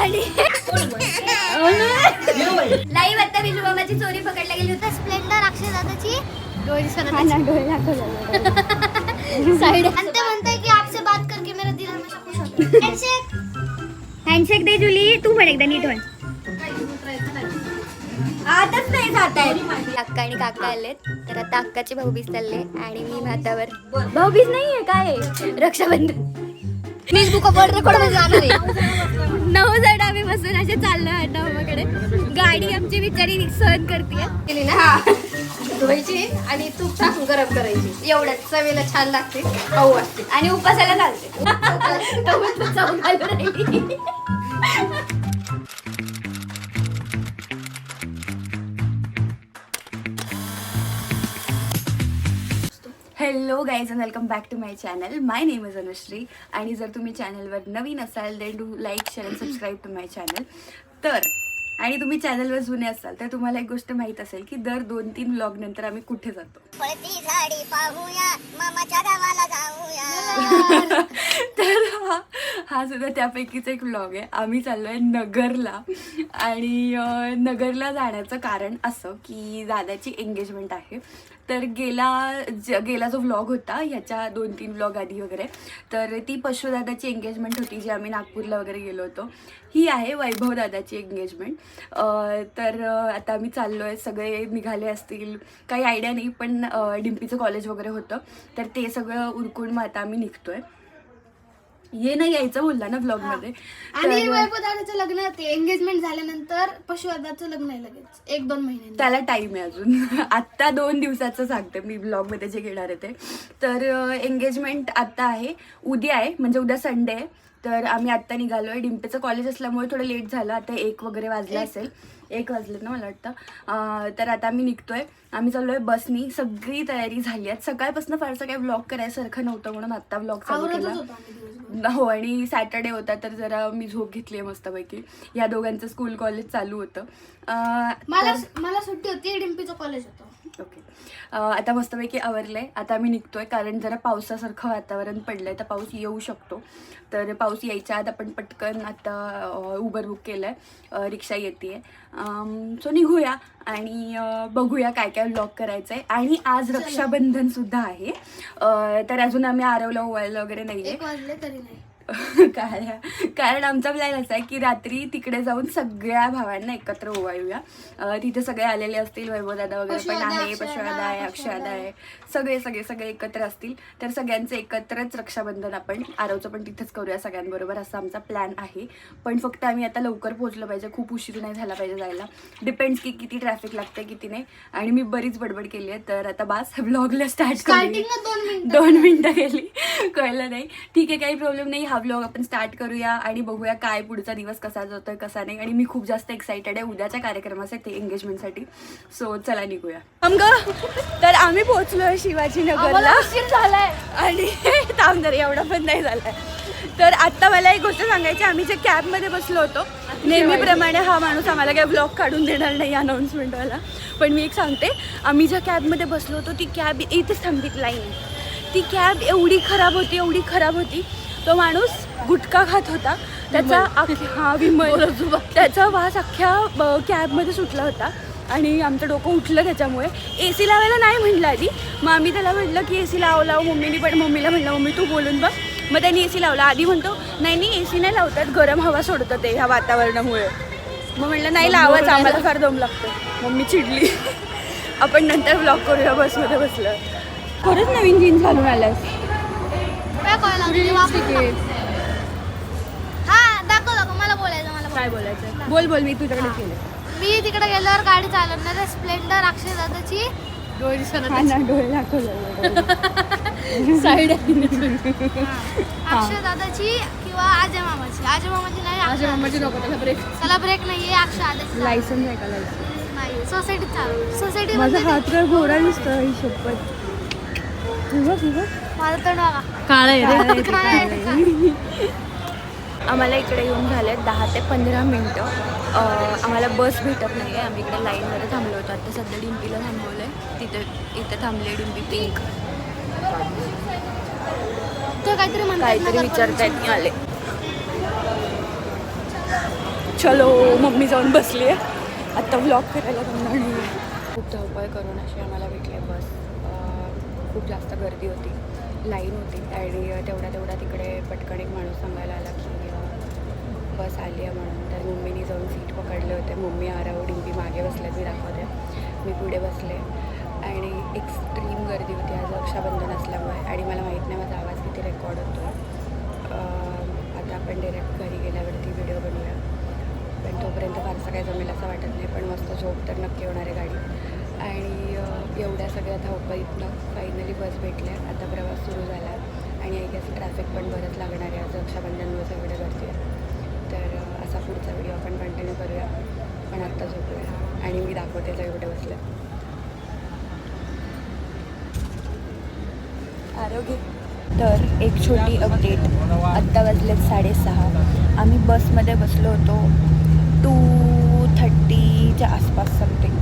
आणि लाईव्ह आता विश्वमामाची चोरी पकडल्या गेली होती. स्प्लेंडर अक्षय दादाची डोळे साइड आणि ते म्हणते की आपसे बात करके मेरा दिल हमेशा खुश होता है. हँडशेक हँडशेक दे जुली. तू पण एकदा नीट म्हण. आताच नाही जात आहे. अक्का आणि काका आलेत तर आता अक्काचे भाऊबीज चालले आणि मी भातावर. भाऊबीज नाहीये काय Rakshabandhan. Please book up world record मध्ये जाणार आहे. 9 जण आम्ही बसून असे चाललोय अड्डामाकडे. गाडी आमची बिचारी सहन करते केली ना धुवायची आणि तूप टाकून गरम करायची. एवढ्याच चवीला छान लागते, खाऊ वाटते आणि उपासाला चालते. चव घालून राहिली. Hello guys and welcome back to my channel. My name is Anushree आणि जर तुम्ही चॅनलवर नवीन असाल then do like share and subscribe to my channel. तर आणि तुम्ही चॅनलवर जुने असाल तर तुम्हाला एक गोष्ट माहीत असेल की दर 2-3 व्लॉग नंतर आम्ही कुठे जातो. झाडी पाहूया मामाच्या गावाला जाऊया. तर हा सुद्धा त्यापैकीच एक व्लॉग आहे. आम्ही चाललोय नगरला आणि नगरला जाण्याचं कारण असं की दादाची एंगेजमेंट आहे. तर गेला जो व्लॉग होता ह्याच्या 2-3 व्लॉग आधी वगैरे, तर ती पशुदादाची एंगेजमेंट होती जी आम्ही नागपूरला वगैरे गेलो होतो. ही आहे वैभव दादाची एंगेजमेंट. तर आता आम्ही चाललो आहे. सगळे निघाले असतील, काही आयडिया नाही, पण डिम्पीचं कॉलेज वगैरे होतं तर ते सगळं उरकून मग आता आम्ही निघतोय. ये नाही यायचं बोलला ना ब्लॉग मध्ये. आणि वैभवदादाचं लग्न ते एंगेजमेंट झाल्यानंतर पशुदादाचं लग्न आहे लगेच 1-2 महिने. त्याला टाइम आहे अजून. आत्ता 2 दिवसाचं सांगते मी ब्लॉग मध्ये जे घेणार आहे ते. तर एंगेजमेंट आत्ता आहे, उद्या आहे, म्हणजे उद्या संडे आहे. तर आम्ही आत्ता निघालोय. डिम्पीचं कॉलेज असल्यामुळे थोडं लेट झालं. आता 1 वगैरे वाजला असेल, 1 वाजले ना मला वाटतं. तर आता आम्ही निघतोय. आम्ही चाललोय बसनी. सगळी तयारी झाली आहे. सकाळपासून फारसं काही व्लॉग करायसारखं नव्हतं म्हणून आत्ता व्लॉग चालू केला. हो, आणि सॅटर्डे होता तर जरा मी झोप घेतली आहे मस्तपैकी. या दोघांचं स्कूल कॉलेज चालू होतं. मला सुट्टी होती, डिम्पीचं कॉलेज होतं. ओके. आता मस्तपैकी आवरलंय. आता आम्ही निघतोय कारण जरा पावसासारखं वातावरण पडलंय तर पाऊस येऊ शकतो. तर पाऊस यायच्या आत आपण पटकन आता उबर बुक केलंय, रिक्षा येते. सो निघूया आणि बघूया काय काय व्लॉग करायचंय. आणि आज रक्षाबंधन सुद्धा आहे. तर अजून आम्ही आरवला ओवायला वगैरे नाहीये. 1 वाजले तरी नाही. कारण आमचा प्लॅन असा आहे की रात्री तिकडे जाऊन सगळ्या भावांना एकत्र ओवाळूया. तिथे सगळे आलेले असतील, वैभवदादा वगैरे पण आहे, पशुदादा आहे, अक्षयदा आहे, सगळे एकत्र असतील. तर सगळ्यांचं एकत्रच रक्षाबंधन आपण आरवचं पण तिथेच करूया सगळ्यांबरोबर, असा आमचा प्लॅन आहे. पण फक्त आम्ही आता लवकर पोहोचलो पाहिजे, खूप उशीर नाही झाला पाहिजे जायला. डिपेंड्स की किती ट्रॅफिक लागते किती नाही. आणि मी बरीच बडबड केली आहे तर आता बास व्लॉगला स्टार्ट करू. 2 मिनिटं गेली कळलं नाही. ठीक आहे, काही प्रॉब्लेम नाही. हा व्लॉग आपण स्टार्ट करूया आणि बघूया काय पुढचा दिवस कसा जातोय कसा नाही. आणि मी खूप जास्त एक्साइटेड आहे उद्याच्या कार्यक्रमासाठी, एंगेजमेंटसाठी. सो चला निघूया. तर आम्ही पोहोचलोय शिवाजीनगरला. झालाय आणि थांबणार एवढा पण नाही झालाय. तर आत्ता मला एक गोष्ट सांगायची. आम्ही जे कॅबमध्ये बसलो होतो नेहमीप्रमाणे हा माणूस आम्हाला काही ब्लॉग काढून देणार नाही अनाऊन्समेंटवाला, पण मी एक सांगते. आम्ही ज्या कॅबमध्ये बसलो होतो ती कॅब इथेच थांबली लाईन. ती कॅब एवढी खराब होती. तो माणूस गुटखा खात होता. त्याचा विमल त्याचा वास अख्ख्या कॅबमध्ये सुटला होता आणि आमचं डोकं उठलं त्याच्यामुळे. AC लावायला नाही म्हटलं आधी. मग आम्ही त्याला म्हटलं की AC लाव. मम्मीला म्हटलं मम्मी तू बोलून बघ. मग त्यांनी AC लावला. आधी म्हणतो नाही AC नाही लावतात, गरम हवा सोडतं ते ह्या वातावरणामुळे. मग म्हटलं नाही लावाच, आम्हाला फार दम लागतो. मम्मी चिडली. आपण नंतर व्लॉग करूया बसमध्ये बसलं. खरंच नवीन जीन्स घालून आलास. दाखव मला बोलायचं. काय बोलायचं बोल. मी तुझ्याकडे केलं. मी तिकडे गेल्यावर गाडी चालवणार आहे स्प्लेंडर अक्षय दादाची. डोळे दाखवलं साईड. अक्षय दादाची किंवा आजय मामाची नाही. नको, त्याला ब्रेक नाहीये. अक्षय दादाची लायसन्स आहे का? लायसन्स नाही. सोसायटी माझा हात काय घोडा दिसतो. ही शपथ. माझं तोंड बघा काळं. आम्हाला इकडे येऊन झाले 10 ते 15 मिनटं. आम्हाला बस भेटत नाही आहे. आम्ही इकडे लाईनमध्ये थांबलो होतो. आता सध्या डिम्पीला थांबवलं आहे. इथे थांबले डिम्पी पिंक. ते काहीतरी विचारतायत. आले चलो मम्मी जाऊन बसली आहे आत्ता व्लॉग करायला जमणार नाही आहे. खूप धावपळ करून अशी आम्हाला भेटली आहे बस. खूप जास्त गर्दी होती, लाईन होती आणि तेवढा तिकडे पटकन एक माणूस सांगायला आला की बस आली आहे म्हणून. तर मम्मीनी जाऊन सीट पकडले होते. मम्मी आराव डिंपी मागे बसले, मी दाखवते, मी पुढे बसले आणि एक्स्ट्रीम गर्दी होती आज रक्षाबंधन असल्यामुळे. आणि मला माहीत नाही माझा आवाज किती रेकॉर्ड होतो. आता आपण डायरेक्ट घरी गेल्यावरती व्हिडिओ बनवूया, पण तोपर्यंत फारसं काही जमेल असं वाटत नाही. पण मस्त झोप तर नक्की होणार आहे गाडी. आणि एवढ्या सगळ्या धावपळीतनं फायनली बस भेटल्या. आता प्रवास सुरू झाला आणि आय गेस ट्रॅफिक पण बरंच लागणार आहे आज रक्षाबंधनमुळे सगळं गर्दी आहे. तर असा पुढचा व्हिडिओ आपण कंटिन्यू करूया. पण आत्ता झोपूया आणि मी दाखवते सगळे कुठे बसले. आरोग्य. तर एक छोटी अपडेट, आत्ता वाजलेत 6:30. आम्ही बसमध्ये बसलो होतो 2:30च्या आसपास समथिंग.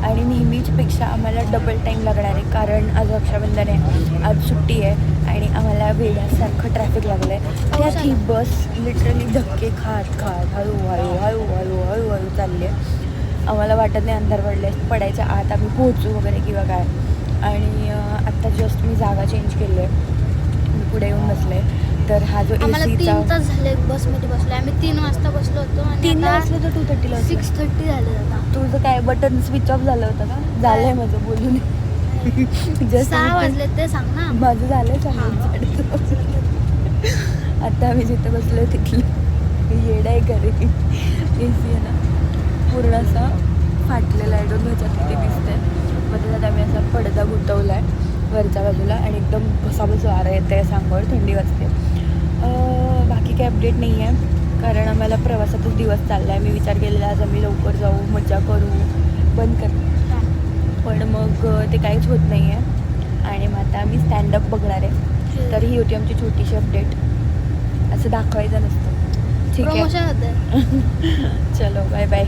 आणि नेहमीचपेक्षा आम्हाला डबल टाईम लागणार आहे कारण आज रक्षाबंधन आहे, आज सुट्टी आहे आणि आम्हाला वेड्यासारखं ट्रॅफिक लागलं आहे. त्यात ही बस लिटरली धक्के खात हळूहळू चालली आहे. आम्हाला वाटत नाही अंधार पडायच्या आत आम्ही पोहोचू वगैरे किंवा काय. आणि आत्ता जस्ट मी जागा चेंज केली आहे, मी पुढे येऊन बसले. तर हा जो आम्हाला एसीचा 3 तास झाले बसमध्ये बसलो. आम्ही 3 वाजता बसलो होतो आणि 3ला असलं तर 2:30ला 6:30 झाले आता. तुझं काय बटन स्विच ऑफ झालं होतं का? झालंय माझं बोलून. 6 वाजले ते सांग ना. माझं झालंय आता आम्ही जिथे बसलो तिथलं येड आहे घरी. एसी आहे ना पूर्ण असा फाटलेला आहे, 2 ह्याच्यात किती दिसतंय. मध्ये त्यात आम्ही असा पडदा गुंतवला आहे वरच्या बाजूला आणि एकदम बसाबस वारा येतं आहे, सांगोळ थंडी वाजते. बाकी काही अपडेट नाही आहे कारण आम्हाला प्रवासातच दिवस चालला आहे. मी विचार केलेला आज आम्ही लवकर जाऊ, मजा करू, बंद कर, पण मग ते काहीच होत नाही आहे. आणि मग आता आम्ही स्टँडअप बघणार आहे. तर ही होती आमची छोटीशी अपडेट. असं दाखवायचं नसतं. ठीक आहे, प्रमोशन होतं. चलो बाय बाय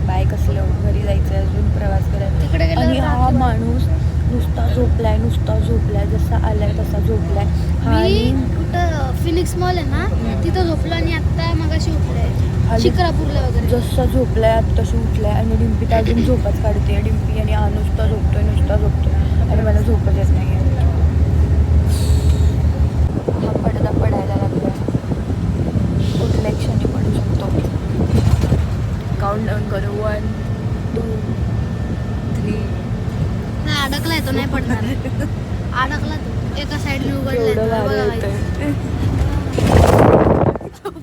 बाय. कसलं घरी जायचं अजून प्रवास तिकडे करायचा. गेल्यावर आणि हा रात्री माणूस नुसता झोपलाय जसा आलाय तसा झोपलाय. मी कुठं फिनिक्स मॉल आहे ना तिथं झोपलो आणि आता मगाशी उठलाय शिक्रापूरला वगैरे. जसा झोपलाय आता तशी उठलाय आणि डिंपी तर अजून झोपच काढते. डिंपी आणि हा नुसता झोपतोय आणि मला झोपच येत नाही आहे. हा पडदा पडायला लागला, कुठल्या क्षणी पडू शकतो. काउंटडाऊन करू, 1 2 3. नाही अडकलाय तो, नाही पडणार. अडकला तो एका साईडने उघडलाय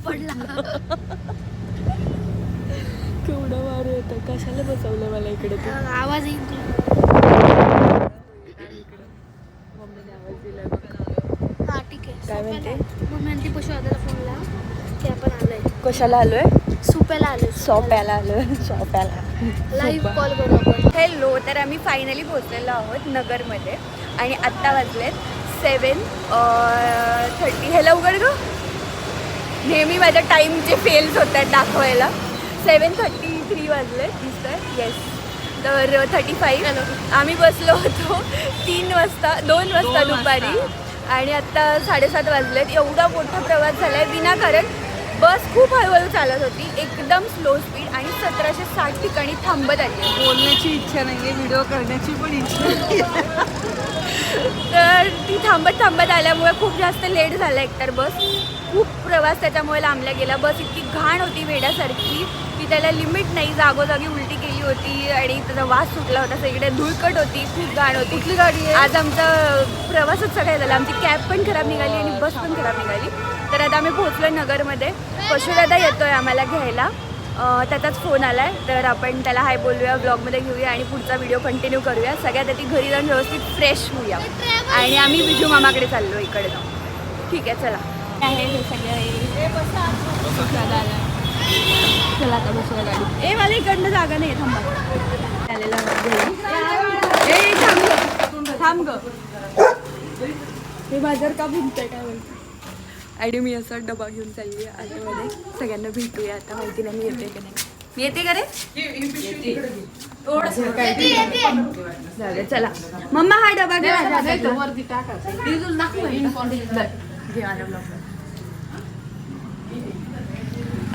पडला. केवढं वार येतं. कशाला बसवलं मला इकडे तू? आवाज येईल तुला. मम्मीने आवाज दिला. हा ठीक आहे. काय म्हणते? मम्मी आणि ती पशुआदाला फोन लाव की आपण आलोय. कशाला आलोय? सुप्याला आलोय. शॉप्याला आलोय. शॉप्याला लाईव्ह कॉल करू आपण. हॅलो. तर आम्ही फायनली पोहोचलेलो आहोत नगरमध्ये आणि आत्ता वाजलेत 7:30. हे लवकर ग, नेहमी माझ्या टाईमचे फेल्स होत आहेत दाखवायला. 7:33 वाजले दिसतंय. येस. तर 35 आम्ही बसलो होतो 2 वाजता दुपारी आणि आत्ता 7:30 वाजलेत. एवढा मोठा प्रवास झाला आहे विनाकारण. बस खूप हळूहळू चालत होती, एकदम स्लो स्पीड आणि 1760 ठिकाणी थांबत आली. बोलण्याची इच्छा नाही आहे, व्हिडिओ करण्याची पण इच्छा नाही. तर ती थांबत आल्यामुळे खूप जास्त लेट झाला. एकतर बस खूप प्रवास त्याच्यामुळे लांबला गेला. बस इतकी घाण होती वेड्यासारखी की त्याला लिमिट नाही. जागोजागी उलटी केली होती आणि त्याचा वास सुटला होता. सगळीकडे धुळकट होती, खूप घाण होती. कुठली गाडी आहे? आज आमचा प्रवासच सगळा झाला. आमची कॅब पण खराब निघाली आणि बस पण खराब निघाली. तर आता आम्ही पोहोचलो नगरमध्ये. पशुदादा येतोय आम्हाला घ्यायला, त्याचाच फोन आला आहे. तर आपण त्याला हाय बोलूया, ब्लॉगमध्ये घेऊया आणि पुढचा व्हिडिओ कंटिन्यू करूया. सगळ्यात आधी घरी जाऊन व्यवस्थित फ्रेश होऊया आणि आम्ही बिजू मामाकडे चाललो इकडे जाऊन. ठीक आहे चला. आहे हे सगळं दादा आला. चला आता बसूया गाडी. मला इकडनं जागा नाही थांबा. आलेला थांब ग. हे बाजार का भिंतय काय बोलतो. आणि मी असा डबा घेऊन चालली आहे आतमध्ये. सगळ्यांना भेटूया आता. माहिती नाही मी येते का नाही. मी येते का रे? चला मम्मा हा डबा घे.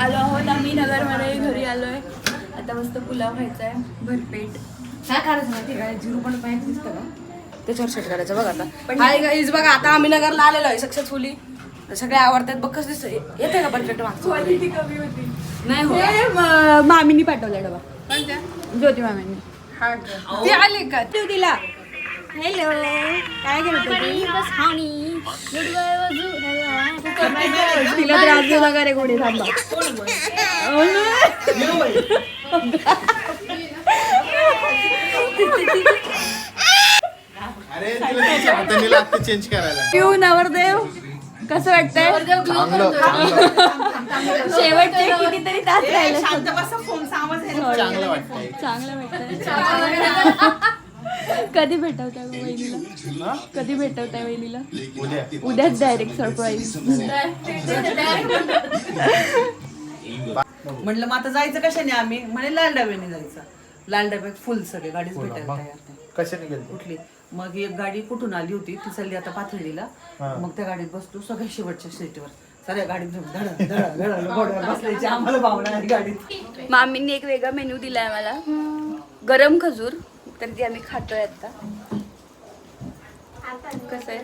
आलो आहोत आम्ही नगरमध्ये, घरी आलोय. आता मस्त पुलाव खायचा आहे, भरपेट. काय करायचं माहिती काय, जिरू पण पाहिजे दिसतं का त्याच्यावर सेट करायचं. बघ आता हाय गाईज, बघा आता आम्ही नगरला आलेलो आहे सक्सेसफुली. सगळे आवडतात. बघ कसं दिसतं, येते का परफेक्ट मागचं? क्वालिटी कमी होती. नाही हो. मामीनी पाठवला डबा, ज्योती मामींनी. ते आले का तू दिला. हॅलो, काय करत होती? तिला त्रास देऊ नका रे कोणी, थांबा. अरे तिला तिच्या हाताने लागतं चेंज करायला. पिऊ नवरदेव कसं वाटतंय? चांगलं शेवटचे कितीतरी तास राहिले. चांगलं वाटतंय. चांगलं वाटतंय. कधी भेटवताय वहिनीला? कधी भेटवताय वहिनीला? उद्या उद्याच डायरेक्ट सरप्राईज. म्हटलं मग आता जायचं कशाने आम्ही, म्हणे लाल डब्याने जायचं. लाल डब्यात फुल सगळे गाडीच भेटायला तयार नाही. कशाने गेलो? कुठली मग एक गाडी कुठून आली होती, ती चालली आता पाथर्डीला. मग त्या गाडीत बसतो, सगळ्या शेवटच्या सीटवर सगळ्या गाडीत घोड्यावर बसल्याची आम्हाला भावना आहे गाडीत. मामींनी एक वेगळा मेन्यू दिलाय मला, गरम खजूर. तर ती आम्ही खातोय आता. कसं आहे?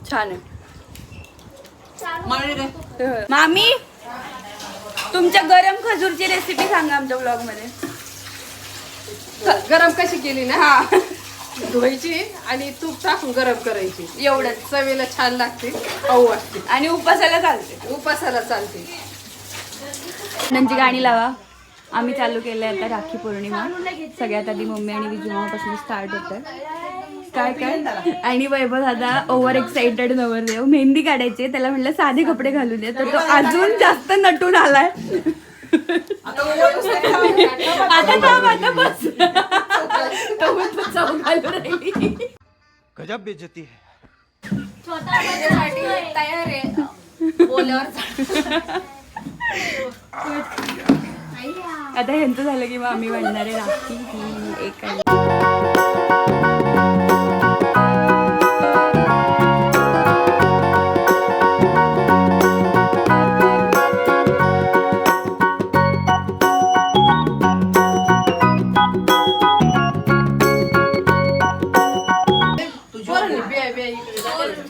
छान आहे. मामी, तुमच्या गरम खजूरची रेसिपी सांगा आमच्या ब्लॉग मध्ये. गरम कशी केली ना, धुवायची आणि तूप टाकून गरम करायची. एवढंच. चवीला छान लागते, खाऊ वाटते, आणि उपासाला चालते. उपासाला चालते. नंची गाणी लावा. आम्ही चालू केलंय आता राखी पौर्णिमा. सगळ्यात आधी मम्मी आणि विजू मामापासून स्टार्ट होत आहे. काय काय आणि वैभव दादा ओव्हर एक्साइटेड नवरदेव. मेहंदी काढायची, त्याला म्हटलं साधे कपडे घालून दे, तर तो अजून जास्त नटून आलाय. आता थांब, आता बस. तो चव घालून राहिली. गजब बेइज्जती है. तयार आहे बोल्यावर. आता ह्यांचं झालं की मग आम्ही बांधणार आहे राखी. ही एक आहे.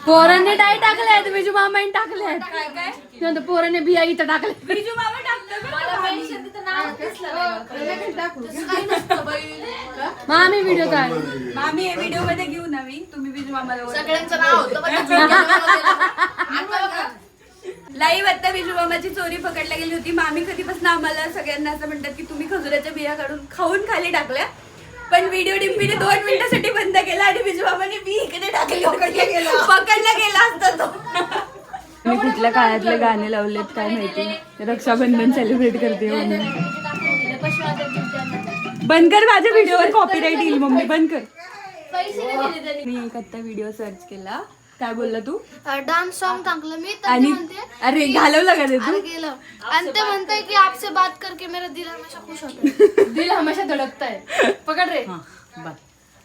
पोरांनी डाय टाकल्यात, बिजू मामाने टाकल्यात. काय पोराने बिया इथं टाकल्या. बिजू मामा मामी व्हिडिओ काढ. मामी हे व्हिडिओ मध्ये घेऊ नवी. तुम्ही बिजू मामाला लाईव्ह आता बिजू मामाची चोरी पकडल्या गेली होती. मामी कधीपासून आम्हाला सगळ्यांना असं म्हणतात की तुम्ही खजुराच्या बिया काढून खाऊन खाली टाकल्या, पण व्हिडिओ डिम्पीने 2 मिनिटासाठी बंद केला आणि बिजू मामाने बी इकडे टाकली. पकडला गेला असता तो. मी कुठल्या काळातले गाणे लावलेत काय माहिती. रक्षाबंधन सेलिब्रेट करते म्हणून. बंद कर, माझ्या व्हिडिओवर कॉपीराईट येईल. मम्मी बंद कर. मी एक आता व्हिडिओ सर्च केला. काय बोलला तू? डान्स सॉन्ग टाकलं मी, तर आणि ते म्हणते अरे घालवलं का ते तू? अरे गेलं. आणि ते म्हणते की आपसे बात करके मेरा दिल हमेशा खुश होता है. दिल हमेशा धडकताय. पकड रे.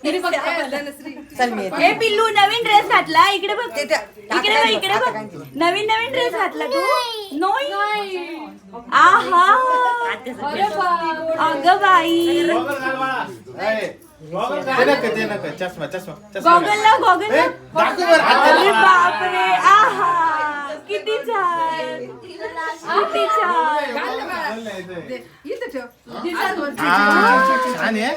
ए पिल्लू, नवीन ड्रेस घातला. इकडे बघ, इकडे बघ, इकडे बघ. नवीन ड्रेस घातला तू? नाही. आहा, अगं बाई. चष्मा चष्मा गॉगल लाव, गॉगल लाव. अरे बापरे, आहा, किती छान, किती छान. इथं ठेव. छान आहे.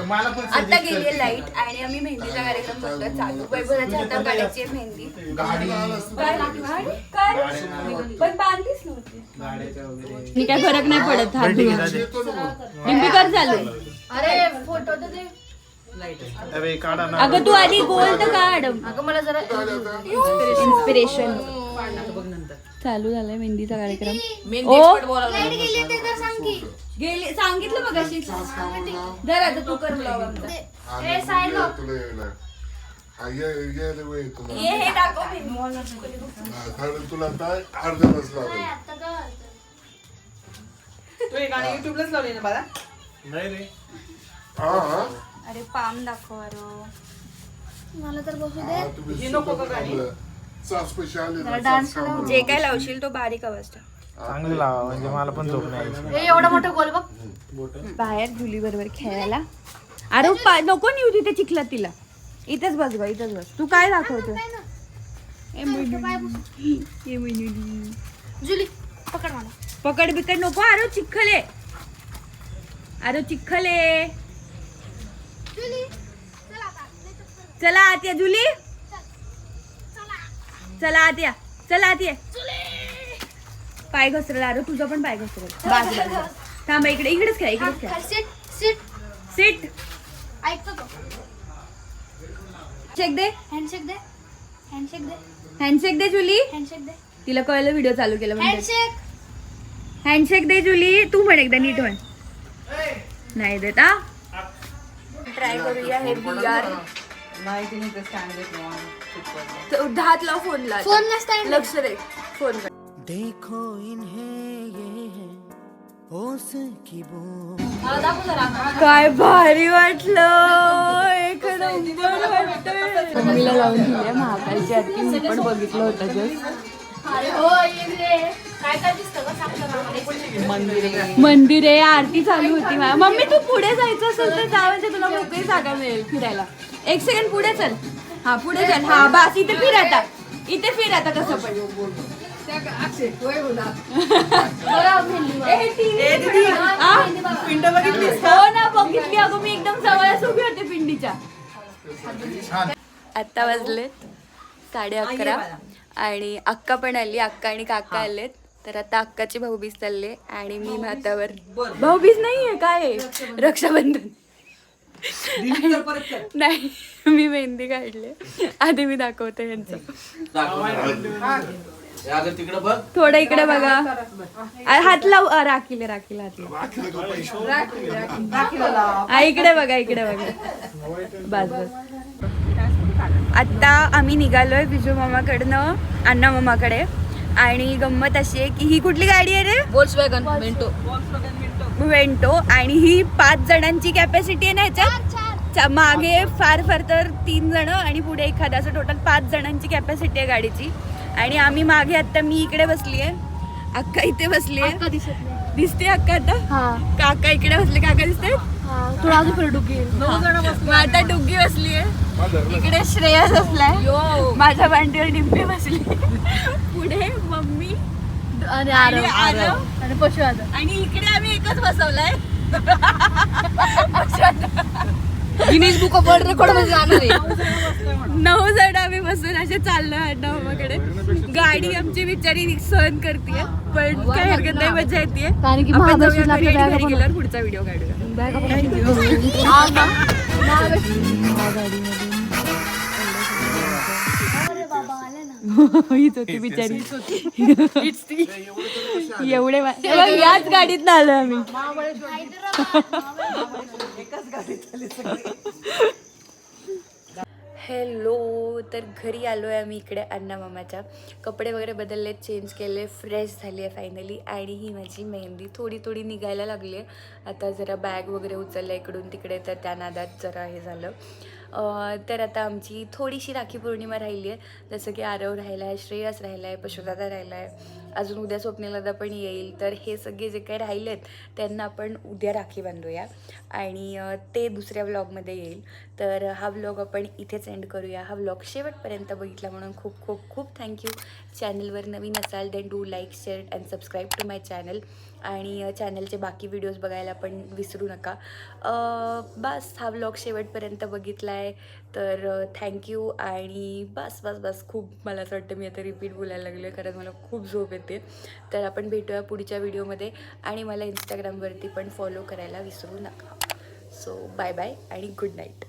मला पण आता गेली लाईट आणि आम्ही मेहंदीचा कार्यक्रम बघतोय चालू. वैभवाच्या हातात काढायची आहे मेहंदी. पण बांधलीच नव्हती. मी काय फरक नाही पडत. हात डिंपी कर चालू. अरे फोटो तर दे. अरे काढा ना. अगं तू आधी बोल तर काढ. अगं मला जरा इन्स्पिरेशन. चालू झालाय मेहंदीचा कार्यक्रम. लाईट गेली ते तर सांग की. गेली सांगितलं मग अशी. जर आता तू कर ब्लॉग आमचा. A side low. ये हे दाखव. तुला काय अर्धा तास लागेल. आता कर. तू हे गाणं युट्यूबलाच लावले ना बाळा? नाही रे. हा अरे पाम दाखव अरे. मला तर बसू दे. हा, तुम्ही सोबत आपलं सास पैसे आले ना, डान्स सास कामाला. जे काय लावशील तो बारीक आवाज ठेव. चांगलं लावा म्हणजे मला पण झोप नाही यायची. हे एवढं मोठं गोल बघ. बाहेर जुली बरोबर खेळायला. अरे नको नेऊ तिथे चिखलात तिला. इथेच बस ग, इथेच बस. तू काय दाखवतो? ए मुली. ए मुली. जुली पकड मला. पकड बिकड नको. अरे चिखल आहे. अरे चिखल आहे. जुली चल आता. चला आत या जुली. चला आत या. चला आत ये. पाय घसरला. अरे तुझा पण पाय घसरला. बाज बाज. थांबा इकडे. इकडेच खेळा. इकडेच खेळा. Sit sit. सीट. ऐकतो तो. चेक दे. हँडशेक दे. हँडशेक दे. हँडशेक दे जुली. हँडशेक दे. तिला कळलं व्हिडिओ चालू केला म्हणजे. हँडशेक. हँडशेक दे जुली. तू म्हण एकदा नीट म्हण. नाही देत हा. ट्राय करूया हे VR. नाही तिने ते स्टँड घेतलं हात लाव फोनला. फोन नसता लक्ष दे फोन कर. देखो इन्हें ये है होश की बूंद. मला दाखव जरा. काय भारी वाटलं. एक नंबर वाटतंय. मम्मीला लावून दिले महाकालची आरती. मी पण बघितलं होतं जस्ट. अरे हो ये रे. काय काय दिसतं का सांग जरा मला. मंदिर आहे. आरती चालू होती. मम्मी तू पुढे जायचं असेल तर जा म्हणजे तुला मोकळी जागा मिळेल फिरायला. एक सेकंड पुढे चल. हा पुढे चल. हा बस इथे फिर आता. इथे फिर आता कसं पण. पिंड बघितली हो ना. बघितली अगं मी एकदम जवळच उभी होते पिंडीच्या. आता वाजलेत 11:30 आणि अक्का पण आली. अक्का आणि काका आलेत. तर आता अक्काची भाऊबीज चालले आणि मी भातावर. भाऊबीज नाहीये काय रक्षाबंधन. नाही मी मेहंदी काढले. आधी मी दाखवते यांचं. थोडं इकडे बघा. हात लाव. राखीला हात लाव. इकडे बघा. इकडे बघा. बस बस. आता आम्ही निघालोय विजू मामाकडनं अण्णा मामाकडे. आणि गंमत अशी आहे की ही कुठली गाडी आहे रे? Volkswagen Vento. वेंटो. आणि ही 5 जणांची कॅपॅसिटी आहे ना ह्याच्यात. मागे फार फार तर 3 जण आणि पुढे एखादा. असं टोटल 5 जणांची कॅपॅसिटी आहे गाडीची. आणि आम्ही मागे आता मी इकडे बसली आहे. अक्का इथे बसली आहे. दिसते अक्का आता. काका इकडे बसले. काका दिसते. थोडा अजून फिर डुकी. आता डुग्गी बसली आहे. इकडे श्रेयस बसलाय. माझ्या मांडीवर डिंपी बसली. पुढे मम्मी आणि आरव आणि पशु आलं. आणि इकडे आम्ही एकच बसवलाय. Guinness book of world record मध्ये जाणार आहे. 9 जण आम्ही बसून असे चाललोय अण्णामामाकडे. गाडी आमची बिचारी सहन करते पण काय हरकत नाही. मजा येते. कारण की आपण महाबळेश्वरला जाऊया घरी आपल्या आणि बॅगा घरी पण गेल्यावर पुढचा व्हिडिओ काढूया. हीच होती बिचारी. एवढे याच गाडीत आलो आम्ही. हॅलो. तर घरी आलो आहे आम्ही इकडे अण्णा मामाच्या. कपडे वगैरे बदलले, चेंज केले, फ्रेश झाली आहे फायनली. आणि ही माझी मेहंदी थोडी थोडी निघायला लागली आहे. आता जरा बॅग वगैरे उचलल्या इकडून तिकडे तर त्या नादात जरा हे झालं. तर आता आमची थोडीशी राखी पौर्णिमा राहिली आहे. जसं की आरव राहिला आहे, श्रेयस राहिला आहे, पशुदादा राहिला आहे, अजून उद्या स्वप्नीलदादा पण येईल. तर हे सगळे जे काही राहिले आहेत त्यांना आपण उद्या राखी बांधूया आणि ते दुसऱ्या व्लॉगमध्ये येईल. तर हा व्लॉग आपण इथेच एंड करूया. हा व्लॉग शेवटपर्यंत बघितला म्हणून खूप खूप खूप थँक्यू. चॅनलवर नवीन असाल then do like, share and subscribe to my channel. आणि चॅनलचे बाकी व्हिडिओज बघायला पण विसरू नका. बस हा व्लॉग शेवटपर्यंत बघितला आहे तर थँक्यू. आणि बस बस बस खूप मला असं वाटतं मी आता रिपीट बोलायला लागले कारण मला खूप झोप येते. तर आपण भेटूया पुढच्या व्हिडिओमध्ये. आणि मला इंस्टाग्रामवरती पण फॉलो करायला विसरू नका. सो बाय बाय आणि गुड नाईट.